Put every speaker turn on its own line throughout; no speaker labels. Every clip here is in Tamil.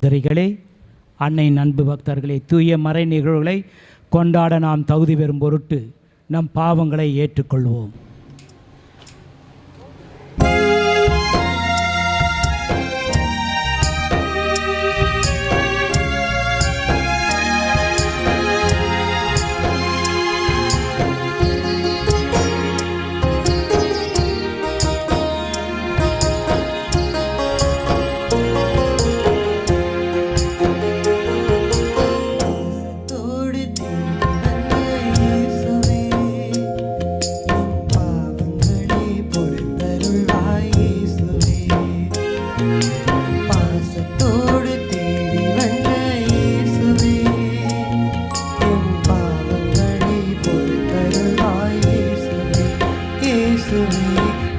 சகோதரிகளே, அன்னையின் அன்பு பக்தர்களே, தூய மறை நிகழ்வுகளை கொண்டாட நாம் தகுதி பெறும் பொருட்டு நம் பாவங்களை ஏற்றுக்கொள்வோம்.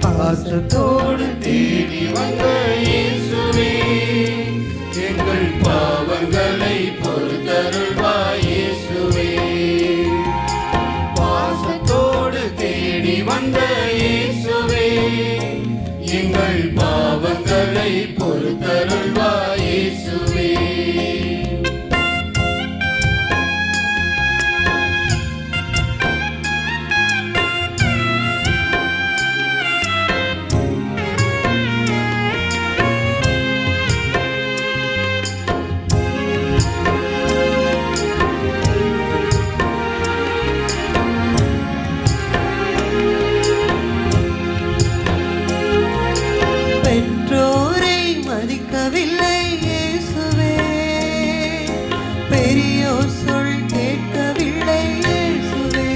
பாசத்தோடு தேடி வந்த இயேசுவே, எங்கள் பாவங்களை பொறுத்தருள்வாய் இயேசுவே. பாசத்தோடு தேடி வந்த இயேசுவே, எங்கள் பாவங்களை பொறுத்தருள்வாய் இயேசுவே.
பெற்றோரை மதிக்கவில்லை இயேசுவே, பெரியோர் சொல் கேட்கவில்லை இயேசுவே.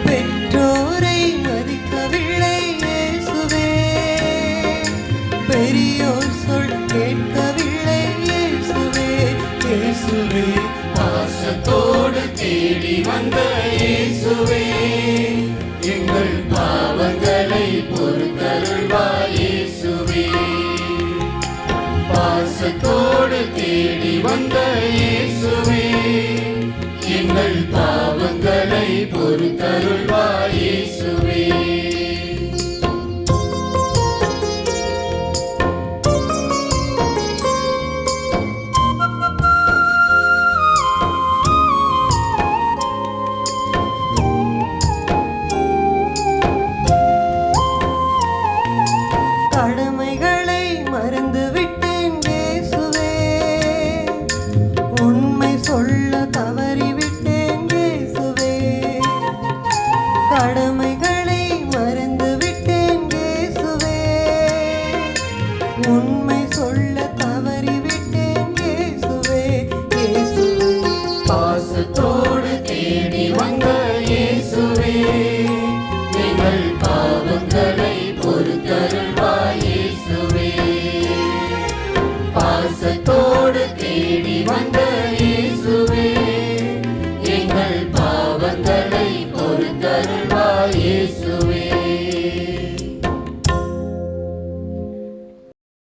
பெற்றோரை மதிக்கவில்லை இயேசுவே, பெரியோர் சொல் கேட்கவில்லை இயேசுவே.
இயேசுவே, பாசத்தோடு தேடி வந்த இயேசுவே, எங்கள் பாவங்களை பொறுத்தருள்வாய் இயேசுவே. பாசத்தோடு தேடி வந்த இயேசுவே, எங்கள் பாவங்களை பொறுத்தருள்வாய் இயேசுவே.
கடமைகளை மறந்துவிட்டேன் இயேசுவே, உண்மை சொல்ல தவறிவிட்டேன் இயேசுவே. கடமைகளை மறந்துவிட்டேன் இயேசுவே, உண்மை சொல்ல தவறிவிட்டேன் இயேசுவே. இயேசுவே,
பாசத்தோடு தேடி வந்த இயேசுவே, எங்கள் பாவங்களை பொறுத்தருள்வாய் இயேசுவே. பாசத்தோடு தேடி வந்த